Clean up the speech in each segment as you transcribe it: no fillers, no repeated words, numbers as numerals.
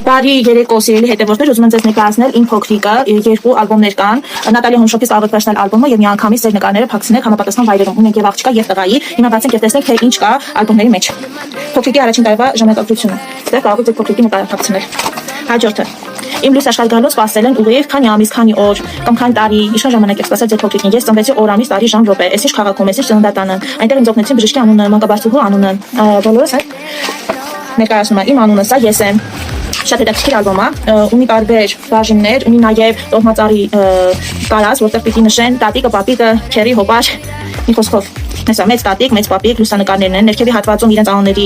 Բարի երեկո սիրելի հետևորդներ, ուզում եմ ձեզ ներկայացնել իմ փոքրիկը, երկու ալբոմներ կան։ Նատալիա Հոմշոփից կարող եք վերցնել ալբոմը եւ միանգամից ձեր նկարները փակցնեք համապատասխան վայրերում։ Ունենք եւ աղջկա եւ տղայի։ Հիմա բացենք եւ տեսնենք թե ինչ կա ալբոմների մեջ։ Փոքրիկի առաջին տարվա ժամանակագրությունը։ Դե կարող եք ձեր փոքրիկի նկարը փակցնել։ Հաջորդը։ Իմ լույս աշխարհ գալուց սպասել են ուղիղ քանի ամիս, քանի օր, կամ քանի տարի, ինչքան ժամանակ եք սպասել ձեր փոքրիկին։ Ես ծնվեցի օր, ամիս, տարի, ժամ, րոպե, այսինչ քաղաքում, այսինչ ծննդատանը։ Այնտեղ ինձ օգնեցին բժշկի անունը, մանկաբարձուհու անունը, բոլորս է։ Ներկայացնում եմ իմ անունը, սա ես եմ։ Շատ հետաքրքիր ալբոմ է, ունի տարբեր բաժիններ, ունի նաև տոհմածառի կարած, որտեղ պիտի նշեն տատիկը, պապիկը, քերի, հոպար, մի խոսքով։ Հեսա մեծ տատիկ, մեծ պապիկ, լուսանկարներն են, ներքևի հատվածում իրենց անունների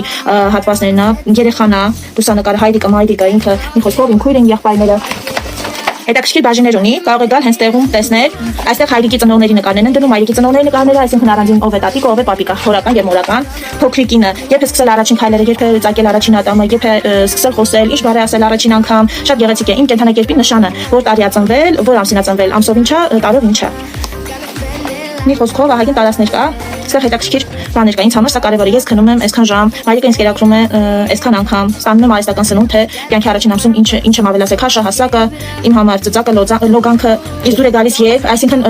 հատվածներն է, երեխան է, լուսանկարը, հայրիկը, մայրիկը, ինքը, մի խոսքով, իմ քույրն, եղբայրները։ Հետաքրքիր բաժիններ ունի, կարող եք գալ հենց տեղում տեսնել, այստեղ հայրիկի ծնողների նկարներն են դնում, մայրիկի ծնողների նկարները, այսինքն առանձին ով է տատիկը, ով է պապիկը, հորական եւ մորական, փոքրիկինը, երբ է սկսել առաջին քայլերը, երբ է ծակել առաջին ատամը, երբ է սկսել խոսել, ինչ բառ է ասել առաջին անգամ, շատ գեղեցիկ է, իմ կենթանակերպի նշանը, որ տարի է ծնվել, որ ամսին է ծնվել, ամսով ինչա, տարով ինչա։ Մի խոսքով ահագին տարածքներ կա, այստեղ հետաքրքիր բաներ կա, ինձ համար սա կարևոր է, ես քնում եմ այսքան ժամ, մայրիկը ինձ կերակրում է այսքան անգամ, ստանում եմ արհեստական սնունդ, թե կյանքի առաջին ամսում ինչ եմ ավելացել, քաշը, հասակը, իմ համար ծծակը, լոգանքը ինձ դուր է գալիս եւ, այսինքն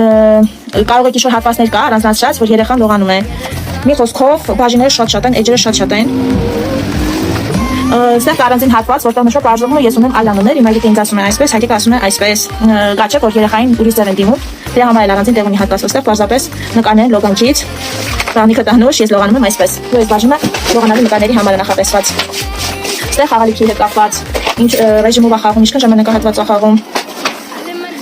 կարող եք ինչ-որ հատվածներ կա առանձնացրած, որ երեխան լողանում է։ Մի խոսքով բաժինները շատ են, էջերը շատ են։ Ստեղ առանձին հատված, որտեղ նշող բաժանում է ես ունեմ այլ անուններ, իմ հայրիկը ինձ ասում է այսպես, հայրիկը ասում է այսպես, գաչը, որ երեխային ուրիշ ձև են դիմում, դրա համար էլ առանձին տեղ ունի հատված, որտեղ պարզապես նկարներ լոգանքից, բանիկը տահնուշ, ես լողանում եմ այսպես, ու այս բաժինը լողանալու նկարների համար է նախատեսված։ Ստեղ խաղալիքի հետ կապված, ինչ ռեժիմով է խաղում, ինչքան ժամանակահատված է խաղում։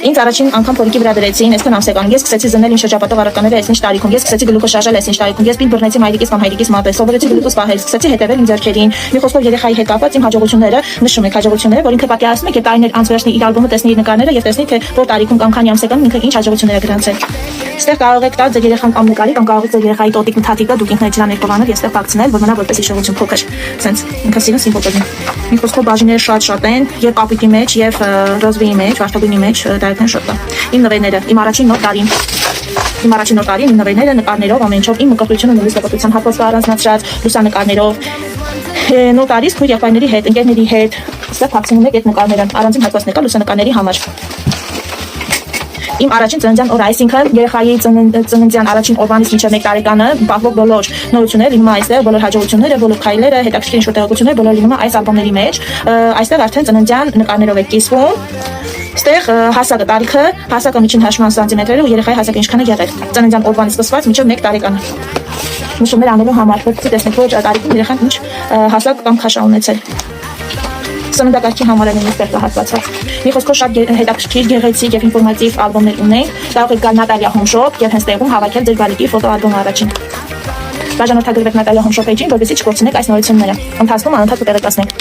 Ինձ առաջին անգամ փորիկի վրա դրեցին, այսքան ամսեկան։ Ես սկսեցի զննել իմ շրջապատող առարկաները այսինչ տարիքում։ Ես սկսեցի գլուխը շարժել այսինչ տարիքում։ Ես պինդ բռնեցի մայրիկիս կամ հայրիկիս մատը, սովորեցի գլուխս պահել, սկսեցի հետևել իմ ձեռքերին։ Մի խոսքով երեխայի հետ կապված իմ հաջողությունները, նշում եք հաջողությունները, որ ինքը պատկերացնում եք, եւ տարիներ անց վերջնի իր ալբոմը տեսնի իր նկարները եւ տեսնի թե որ տարիքում կամ քանի ամսեկան ինքը ինչ հաջողություններ է գրանցել։ Ստեղ կարող եք տալ ձեր երեխան կամ նկարի կամ կարող եք ձեր երեխայի տոտիկն թաթիկը դուք ինքն ջրաներ կողանել եւ ստեղ փակցնել, որ մնա որպես հիշողություն փոքր։ Սենց ինքը սիրուն սիմվոլ կազմի։ Մի խոսքով բաժինները շատ են, եւ կապիտի մեջ եւ ռոզվեի մեջ, վարդագույնի մեջ դայրքն շատ կա։ Իմ նվերները, իմ առաջին նոր տարին, իմ նվերները նկարներով ամենչով իմ մկրտությունը նույնիսկ կապիտության հատվածը առանձնացրած լուսանկարներով։ Նոր տարիս քույր եղբայրների հետ, ընկերների հետ, ստեղ փակցնում եք այդ նկարները, առանձին հատվածներ կա լուսանկարների համար։ Իմ առաջին ծննդյան օրը, այսինքն երեխայի ծննդյան առաջին օրվանից մինչև 1 տարեկանը բախվող բոլոր նորությունները լինում է այստեղ, բոլոր հաջողությունները, բոլոր քայլերը, հետաքրքիր ինչ-որ տեղեկություններ բոլորը լինում է այս ալբոմների մեջ։ Այստեղ արդեն ծննդյան նկարներով է կիսվում։ Ստեղ հասակը, տարիքը, հասակը միջին հաշման սանտիմետրերը ու երեխայի հասակը ինչքան է եղել։ Ծննդյան օրվանից սկսված մինչև 1 տարեկանը։ Նշումներ անելու համար, որպեսզի տեսնեք որ տարիքում երեխան ինչ հասակ կամ քաշ է ունեցել։ Սննդակարգի համար է նույնիսկ հատվածված։ Մի խոսքով շատ հետաքրքիր, գեղեցիկ եւ ինֆորմատիվ ալբոմներ ունենք։ Կարող եք գալ Նատալիա Հոմշոփ եւ հենց տեղում հավաքել ձեր գալիքի ֆոտոալբոմը առաջին։ Բաժանորդագրվեք Նատալիա Հոմշոփ էջին, որպեսզի չկորցնեք այս նորությունները։ Ընթացքում անընդհատ կտեղեկացնենք։